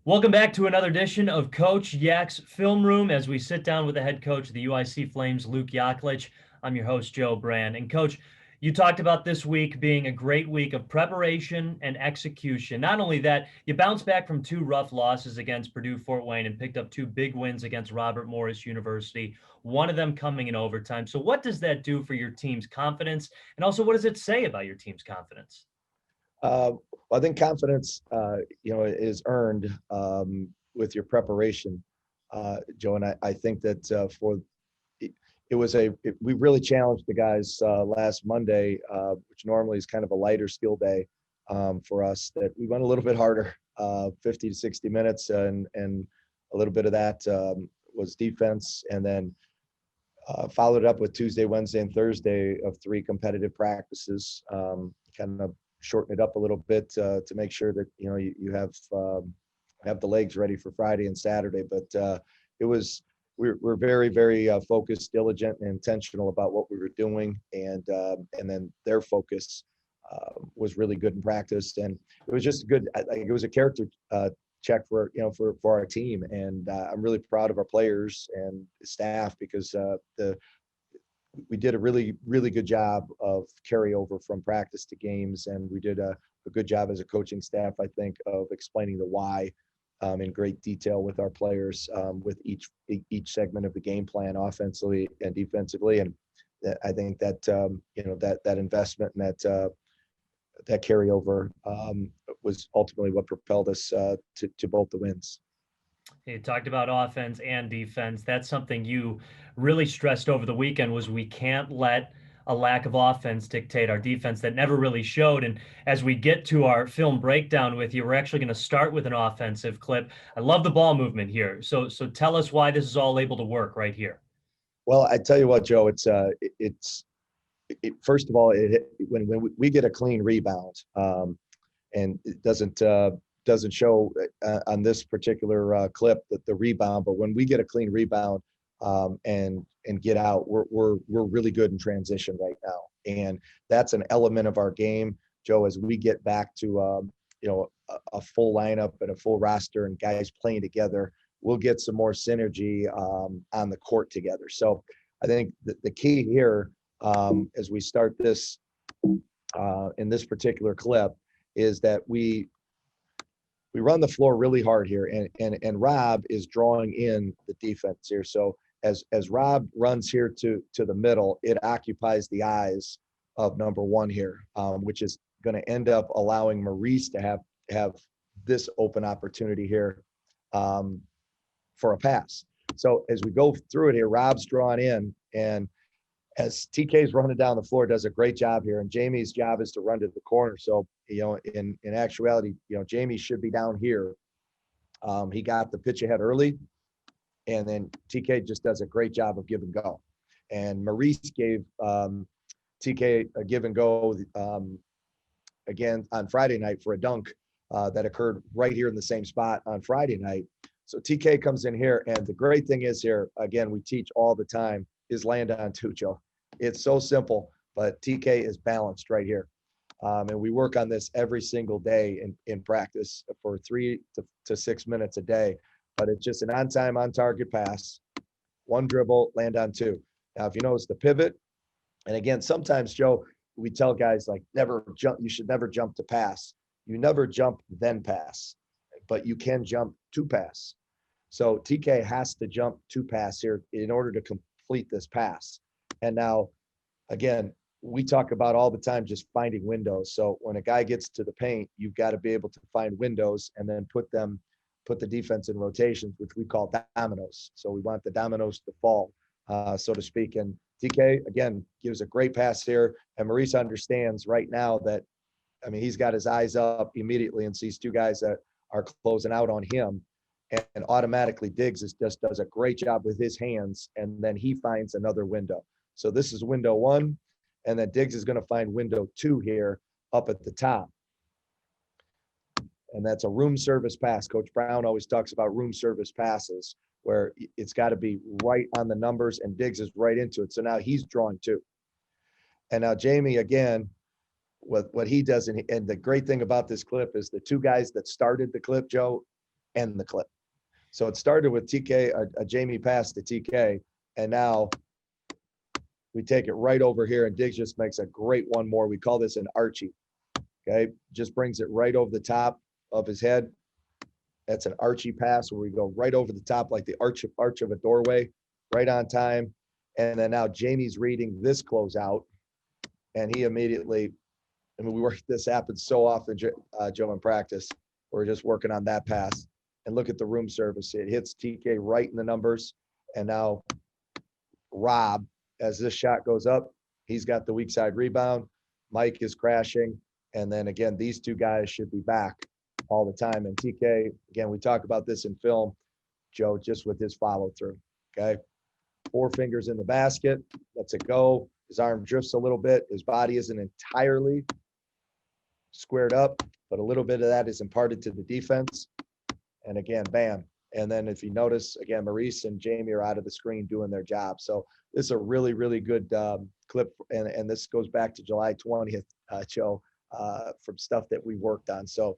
Welcome back to another edition of Coach Yak's Film Room as we sit down with the head coach of the UIC Flames, Luke Yaklich. I'm your host, Joe Brand. And Coach, you talked about this week being a great week of preparation and execution. Not only that, you bounced back from two rough losses against Purdue Fort Wayne and picked up two big wins against Robert Morris University, one of them coming in overtime. So what does that do for your team's confidence? And also, what does it say about your team's confidence? Uh, I think confidence, is earned with your preparation, Joe. And I think that we really challenged the guys last Monday, which normally is kind of a lighter skill day for us. That we went a little bit harder, 50 to 60 minutes, and a little bit of that was defense, and then followed it up with Tuesday, Wednesday, and Thursday of three competitive practices. Kind of shorten it up a little bit to make sure that you have the legs ready for Friday and Saturday. But we're very, very focused, diligent, and intentional about what we were doing, and then their focus was really good in practice, and it was just good. It was a character check for our team, and I'm really proud of our players and staff because we did a really, really good job of carryover from practice to games. And we did a good job as a coaching staff, I think, of explaining the why in great detail with our players, with each segment of the game plan, offensively and defensively. And I think that, that investment and that carryover was ultimately what propelled us to both the wins. You talked about offense and defense. That's something you really stressed over the weekend was we can't let a lack of offense dictate our defense. That never really showed. And as we get to our film breakdown with you, we're actually going to start with an offensive clip. I love the ball movement here. So tell us why this is all able to work right here. Well, I tell you what, Joe, first of all, when we get a clean rebound, and it doesn't show on this particular clip that the rebound, but when we get a clean rebound and get out, we're really good in transition right now, and that's an element of our game, Joe. As we get back to a full lineup and a full roster and guys playing together, we'll get some more synergy on the court together. So I think the key here as we start this in this particular clip is that we run the floor really hard here, and Rob is drawing in the defense here. So as Rob runs here to the middle, it occupies the eyes of number one here, which is going to end up allowing Maurice to have this open opportunity here for a pass. So as we go through it here, Rob's drawing in, and as TK's running down the floor, does a great job here. And Jamie's job is to run to the corner. So, in actuality, Jamie should be down here. He got the pitch ahead early, and then TK just does a great job of give and go. And Maurice gave TK a give and go again on Friday night for a dunk that occurred right here in the same spot on Friday night. So TK comes in here, and the great thing is here, again, we teach all the time, is land on two, Joe. It's so simple, but TK is balanced right here. And we work on this every single day in practice for 3 to 6 minutes a day. But it's just an on-time, on-target pass, one dribble, land on two. Now, if you notice the pivot, and again, sometimes, Joe, we tell guys like never jump. You should never jump to pass. You never jump then pass, but you can jump to pass. So TK has to jump to pass here in order to complete this pass. And now, again, we talk about all the time just finding windows. So when a guy gets to the paint, you've got to be able to find windows and then put the defense in rotations, which we call dominoes. So we want the dominoes to fall, so to speak. And TK, again, gives a great pass here. And Maurice understands right now that, he's got his eyes up immediately and sees two guys that are closing out on him. And automatically Diggs just does a great job with his hands, and then he finds another window. So this is window one, and then Diggs is going to find window two here up at the top. And that's a room service pass. Coach Brown always talks about room service passes, where it's got to be right on the numbers, and Diggs is right into it. So now he's drawing two. And now Jamie, again, what he does, and the great thing about this clip is the two guys that started the clip, Joe, end the clip. So it started with TK, a Jamie pass to TK, and now we take it right over here, and Diggs just makes a great one more. We call this an Archie. Okay, just brings it right over the top of his head. That's an Archie pass where we go right over the top like the arch of a doorway, right on time. And then now Jamie's reading this closeout, and he immediately, I mean, this happens so often, Joe, in practice. We're just working on that pass. And look at the room service. It hits TK right in the numbers. And now Rob, as this shot goes up, he's got the weak side rebound. Mike is crashing. And then again, these two guys should be back all the time. And TK, again, we talk about this in film, Joe, just with his follow through. Okay. 4 fingers in the basket, lets it go. His arm drifts a little bit. His body isn't entirely squared up, but a little bit of that is imparted to the defense. And again, bam. And then if you notice, again, Maurice and Jamie are out of the screen doing their job. So this is a really, really good clip. And this goes back to July 20th, Joe, from stuff that we worked on. So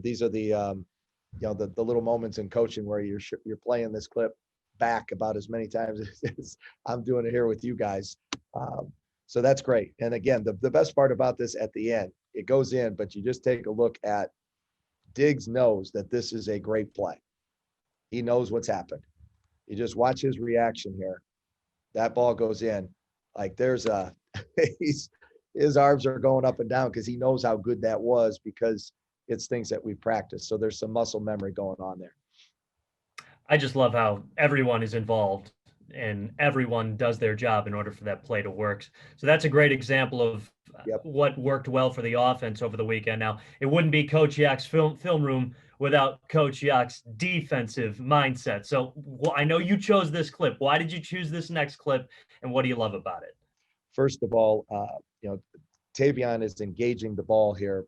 these are the the little moments in coaching where you're playing this clip back about as many times as I'm doing it here with you guys. So that's great. And again, the best part about this at the end, it goes in, but you just take a look at Diggs knows that this is a great play. He knows what's happened. You just watch his reaction here. That ball goes in. Like there's his arms are going up and down because he knows how good that was because it's things that we practice. So there's some muscle memory going on there. I just love how everyone is involved and everyone does their job in order for that play to work. So that's a great example of what worked well for the offense over the weekend. Now, it wouldn't be Coach Yak's film room without Coach Yak's defensive mindset. So I know you chose this clip. Why did you choose this next clip, and what do you love about it? First of all, Tavion is engaging the ball here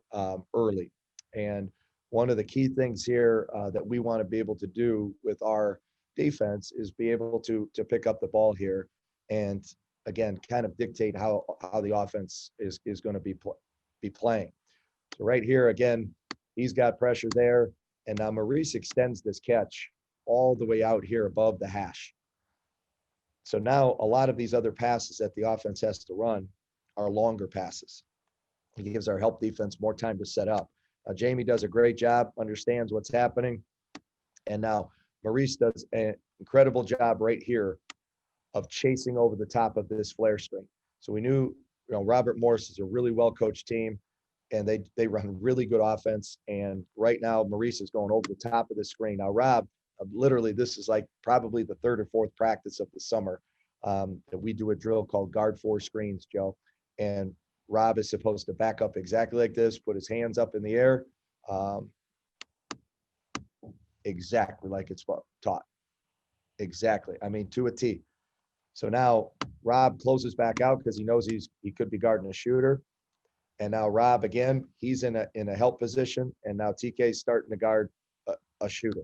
early. And one of the key things here that we want to be able to do with our defense is be able to pick up the ball here and, again, kind of dictate how the offense is going to be playing. So right here, again, he's got pressure there. And now Maurice extends this catch all the way out here above the hash. So now a lot of these other passes that the offense has to run are longer passes. He gives our help defense more time to set up. Jamie does a great job, understands what's happening. And now Maurice does an incredible job right here of chasing over the top of this flare screen. So we knew, Robert Morris is a really well-coached team, and they run really good offense. And right now, Maurice is going over the top of the screen. Now, Rob, literally, this is like probably the 3rd or 4th practice of the summer. We do a drill called guard 4 screens, Joe. And Rob is supposed to back up exactly like this, put his hands up in the air, exactly like it's taught. Exactly. I mean, to a T. So now Rob closes back out because he knows he could be guarding a shooter. And now Rob, again, he's in a help position. And now TK's starting to guard a shooter.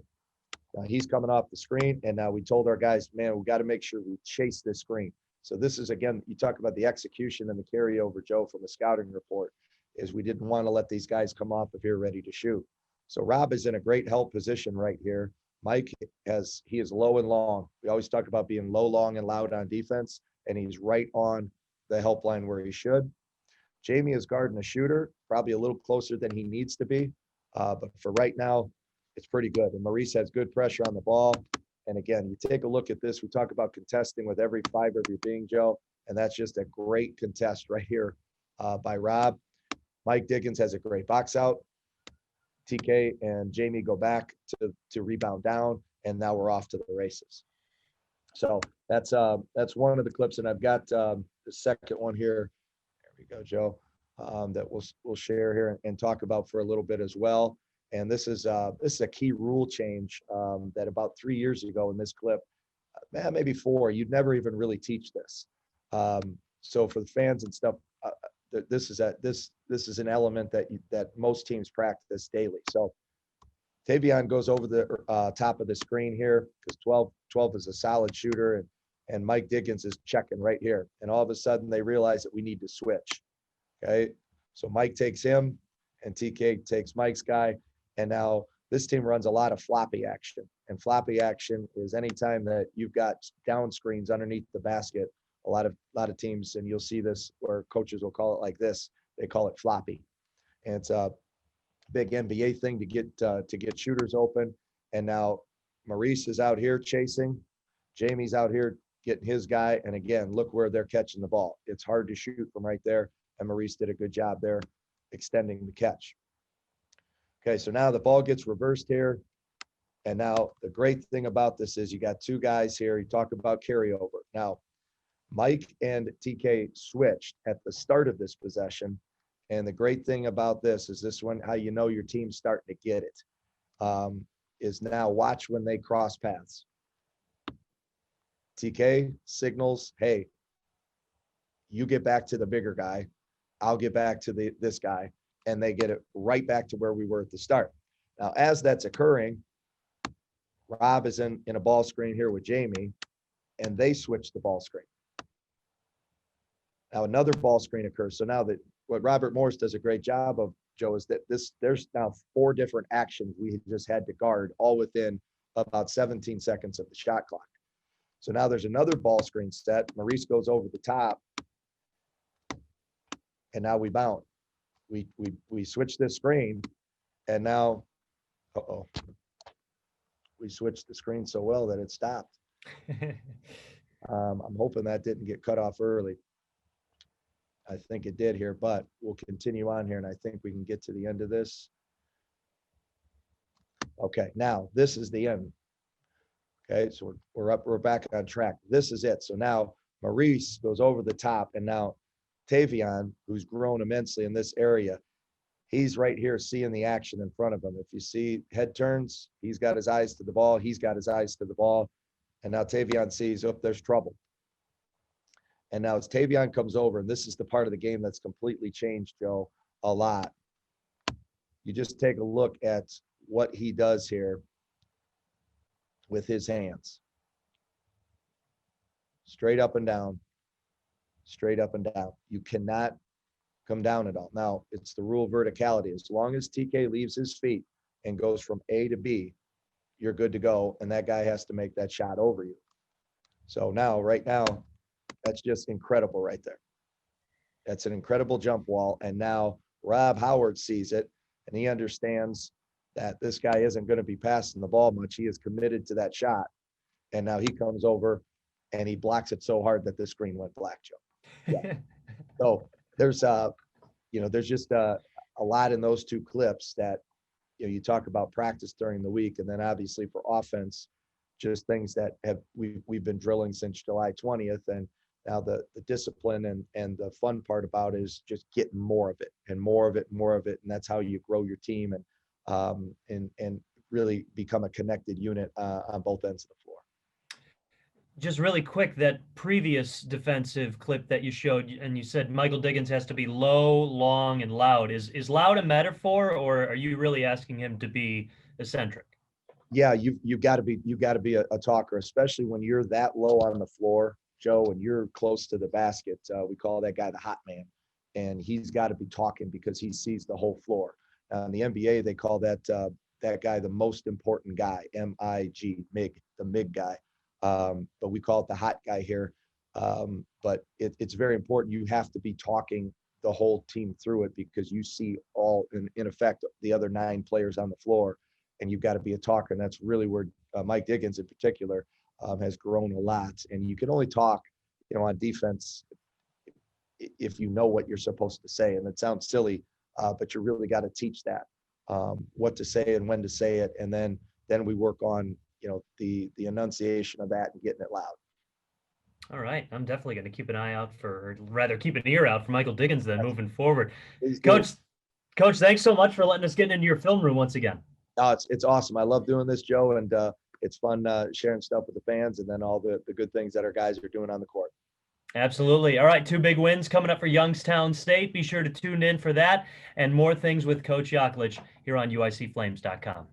Now he's coming off the screen. And now we told our guys, man, we got to make sure we chase this screen. So this is, again, you talk about the execution and the carryover, Joe, from the scouting report, is we didn't want to let these guys come off if you're ready to shoot. So Rob is in a great help position right here. Mike he is low and long. We always talk about being low, long, and loud on defense, and he's right on the help line where he should. Jamie is guarding a shooter, probably a little closer than he needs to be. But for right now, it's pretty good. And Maurice has good pressure on the ball. And again, you take a look at this. We talk about contesting with every fiber of your being, Joe, and that's just a great contest right here by Rob. Mike Diggins has a great box out. TK and Jamie go back to rebound down, and now we're off to the races. So that's one of the clips, and I've got the second one here. There we go, Joe, that we'll share here and talk about for a little bit as well. And this is a key rule change that about 3 years ago in this clip, maybe 4, you'd never even really teach this. So for the fans and stuff, this is an element that most teams practice daily. So Tavion goes over the top of the screen here because 12 is a solid shooter, and Mike Diggins is checking right here. And all of a sudden they realize that we need to switch. Okay. So Mike takes him and TK takes Mike's guy. And now this team runs a lot of floppy action. And floppy action is anytime that you've got down screens underneath the basket, a lot of teams, and you'll see this where coaches will call it like this, they call it floppy. And it's a big NBA thing to get shooters open. And now Maurice is out here chasing. Jamie's out here getting his guy. And again, look where they're catching the ball. It's hard to shoot from right there. And Maurice did a good job there extending the catch. Okay, so now the ball gets reversed here. And now the great thing about this is you got two guys here. You talk about carryover. Now, Mike and TK switched at the start of this possession. And the great thing about this is this one, how you know your team's starting to get it, is now watch when they cross paths. TK signals, hey, you get back to the bigger guy. I'll get back to this guy. And they get it right back to where we were at the start. Now, as that's occurring, Rob is in a ball screen here with Jamie, and they switch the ball screen. Now another ball screen occurs. So now that what Robert Morris does a great job of, Joe, is that there's now 4 different actions we just had to guard all within about 17 seconds of the shot clock. So now there's another ball screen set. Maurice goes over the top, and now we bound. We switch this screen, and now, we switched the screen so well that it stopped. I'm hoping that didn't get cut off early. I think it did here, but we'll continue on here, and I think we can get to the end of this. Okay, now this is the end. Okay, so we're back on track. This is it. So now Maurice goes over the top, and now Tavion, who's grown immensely in this area, he's right here seeing the action in front of him. If you see head turns, he's got his eyes to the ball. He's got his eyes to the ball. And now Tavion sees, oh, there's trouble. And now as Tavion comes over, and this is the part of the game that's completely changed, Joe, a lot. You just take a look at what he does here with his hands. Straight up and down. Straight up and down. You cannot come down at all. Now, it's the rule of verticality. As long as TK leaves his feet and goes from A to B, you're good to go, and that guy has to make that shot over you. So now, right now, that's just incredible right there. That's an incredible jump wall, and now Rob Howard sees it, and he understands that this guy isn't going to be passing the ball much. He is committed to that shot, and now he comes over, and he blocks it so hard that the screen went black, Joe. Yeah. So there's there's just a lot in those two clips that, you talk about practice during the week, and then obviously for offense, just things that we've been drilling since July 20th. And now the discipline and the fun part about it is just getting more of it and more of it and more of it. And that's how you grow your team and really become a connected unit on both ends of the floor. Just really quick, that previous defensive clip that you showed, and you said Michael Diggins has to be low, long, and loud. Is loud a metaphor, or are you really asking him to be eccentric? Yeah, you've got to be a talker, especially when you're that low on the floor, Joe, and you're close to the basket. We call that guy the hot man, and he's got to be talking because he sees the whole floor. In the NBA, they call that guy the most important guy, M-I-G, MIG, the MIG guy. But we call it the hot guy here. But it's very important. You have to be talking the whole team through it because you see all, in effect, the other 9 players on the floor, and you've got to be a talker. And that's really where Mike Diggins in particular has grown a lot. And you can only talk, on defense if you know what you're supposed to say. And it sounds silly, but you really got to teach that, what to say and when to say it. And then we work on the enunciation of that and getting it loud. All right. I'm definitely going to keep an eye out or rather keep an ear out for Michael Diggins then moving forward. Coach, thanks so much for letting us get into your film room once again. Oh, it's awesome. I love doing this, Joe, and it's fun sharing stuff with the fans and then all the good things that our guys are doing on the court. Absolutely. All right. 2 big wins coming up for Youngstown State. Be sure to tune in for that and more things with Coach Yaklich here on UICFlames.com.